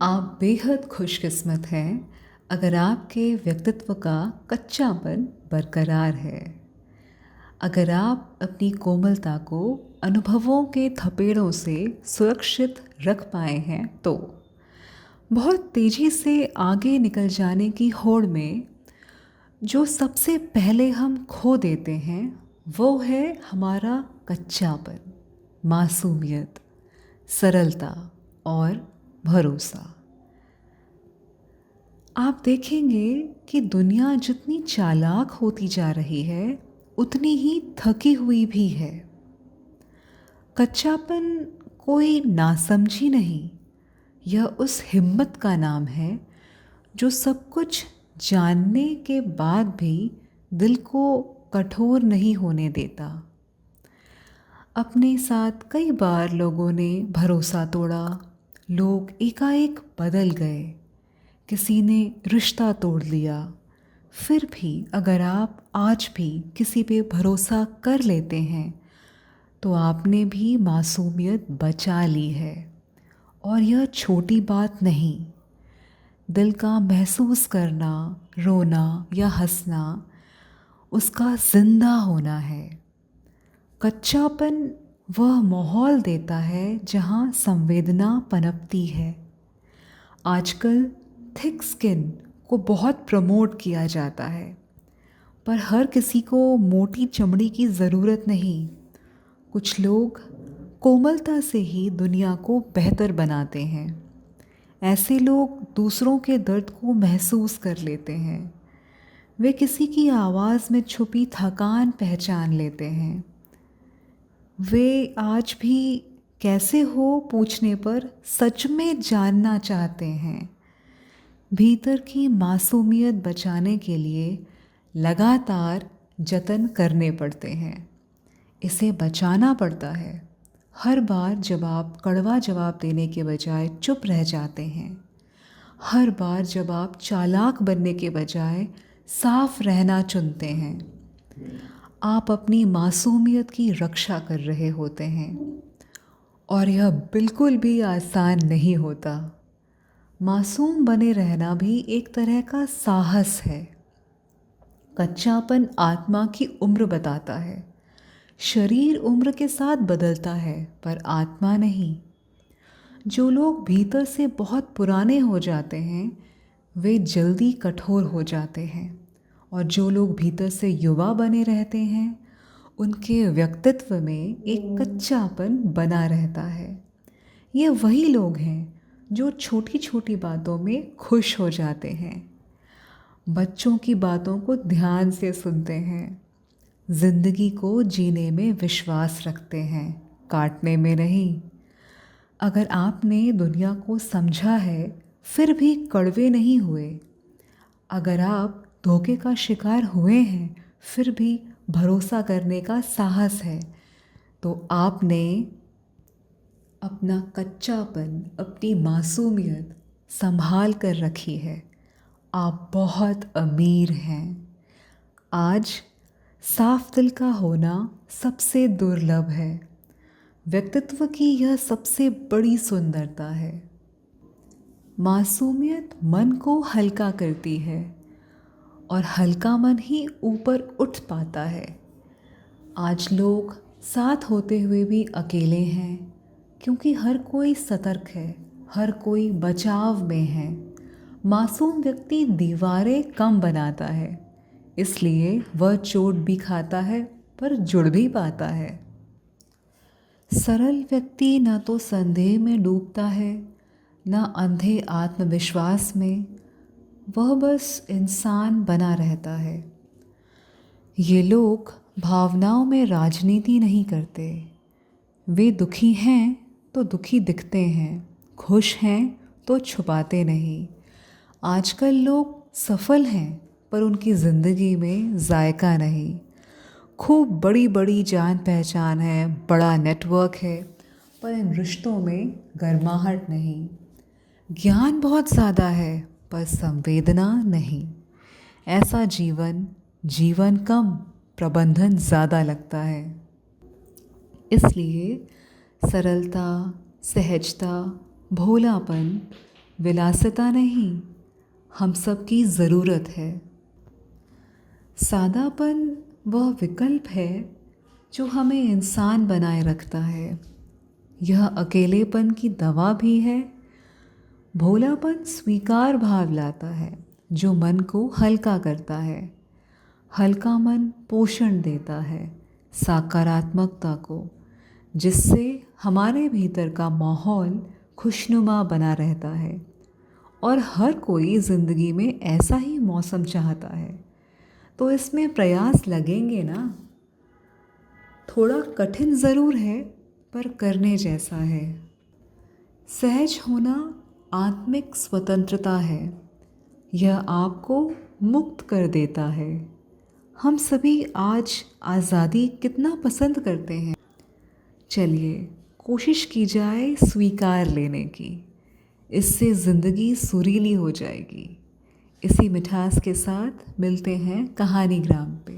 आप बेहद खुशकिस्मत हैं अगर आपके व्यक्तित्व का कच्चापन बरकरार है। अगर आप अपनी कोमलता को अनुभवों के थपेड़ों से सुरक्षित रख पाए हैं तो बहुत तेज़ी से आगे निकल जाने की होड़ में जो सबसे पहले हम खो देते हैं वो है हमारा कच्चापन, मासूमियत, सरलता और भरोसा। आप देखेंगे कि दुनिया जितनी चालाक होती जा रही है उतनी ही थकी हुई भी है। कच्चापन कोई नासमझी नहीं, यह उस हिम्मत का नाम है जो सब कुछ जानने के बाद भी दिल को कठोर नहीं होने देता। अपने साथ कई बार लोगों ने भरोसा तोड़ा, लोग एकाएक बदल गए, किसी ने रिश्ता तोड़ लिया। फिर भी अगर आप आज भी किसी पे भरोसा कर लेते हैं तो आपने भी मासूमियत बचा ली है। और यह छोटी बात नहीं। दिल का महसूस करना, रोना या हंसना उसका जिंदा होना है। कच्चापन वह माहौल देता है जहाँ संवेदना पनपती है। आजकल थिक स्किन को बहुत प्रमोट किया जाता है, पर हर किसी को मोटी चमड़ी की ज़रूरत नहीं। कुछ लोग कोमलता से ही दुनिया को बेहतर बनाते हैं। ऐसे लोग दूसरों के दर्द को महसूस कर लेते हैं। वे किसी की आवाज़ में छुपी थकान पहचान लेते हैं। वे आज भी कैसे हो पूछने पर सच में जानना चाहते हैं। भीतर की मासूमियत बचाने के लिए लगातार जतन करने पड़ते हैं। इसे बचाना पड़ता है। हर बार जब आप कड़वा जवाब देने के बजाय चुप रह जाते हैं, हर बार जब आप चालाक बनने के बजाय साफ रहना चुनते हैं, आप अपनी मासूमियत की रक्षा कर रहे होते हैं। और यह बिल्कुल भी आसान नहीं होता। मासूम बने रहना भी एक तरह का साहस है। कच्चापन आत्मा की उम्र बताता है। शरीर उम्र के साथ बदलता है पर आत्मा नहीं। जो लोग भीतर से बहुत पुराने हो जाते हैं वे जल्दी कठोर हो जाते हैं, और जो लोग भीतर से युवा बने रहते हैं उनके व्यक्तित्व में एक कच्चापन बना रहता है। ये वही लोग हैं जो छोटी छोटी बातों में खुश हो जाते हैं, बच्चों की बातों को ध्यान से सुनते हैं, जिंदगी को जीने में विश्वास रखते हैं, काटने में नहीं। अगर आपने दुनिया को समझा है फिर भी कड़वे नहीं हुए, अगर आप धोखे का शिकार हुए हैं फिर भी भरोसा करने का साहस है, तो आपने अपना कच्चापन, अपनी मासूमियत संभाल कर रखी है। आप बहुत अमीर हैं। आज साफ दिल का होना सबसे दुर्लभ है। व्यक्तित्व की यह सबसे बड़ी सुंदरता है। मासूमियत मन को हल्का करती है और हल्का मन ही ऊपर उठ पाता है। आज लोग साथ होते हुए भी अकेले हैं क्योंकि हर कोई सतर्क है, हर कोई बचाव में है। मासूम व्यक्ति दीवारें कम बनाता है, इसलिए वह चोट भी खाता है पर जुड़ भी पाता है। सरल व्यक्ति न तो संदेह में डूबता है न अंधे आत्मविश्वास में, वह बस इंसान बना रहता है। ये लोग भावनाओं में राजनीति नहीं करते। वे दुखी हैं तो दुखी दिखते हैं, खुश हैं तो छुपाते नहीं। आजकल लोग सफल हैं पर उनकी ज़िंदगी में जायका नहीं। खूब बड़ी बड़ी जान पहचान है, बड़ा नेटवर्क है, पर इन रिश्तों में गर्माहट नहीं। ज्ञान बहुत ज़्यादा है पर संवेदना नहीं। ऐसा जीवन जीवन कम, प्रबंधन ज़्यादा लगता है। इसलिए सरलता, सहजता, भोलापन विलासिता नहीं, हम सबकी ज़रूरत है। सादापन वह विकल्प है जो हमें इंसान बनाए रखता है। यह अकेलेपन की दवा भी है। भोलापन स्वीकार भाव लाता है जो मन को हल्का करता है। हल्का मन पोषण देता है सकारात्मकता को, जिससे हमारे भीतर का माहौल खुशनुमा बना रहता है। और हर कोई ज़िंदगी में ऐसा ही मौसम चाहता है, तो इसमें प्रयास लगेंगे ना। थोड़ा कठिन ज़रूर है, पर करने जैसा है। सहज होना आत्मिक स्वतंत्रता है। यह आपको मुक्त कर देता है। हम सभी आज आज़ादी कितना पसंद करते हैं। चलिए कोशिश की जाए स्वीकार लेने की। इससे ज़िंदगी सुरीली हो जाएगी। इसी मिठास के साथ मिलते हैं कहानी ग्राम पे।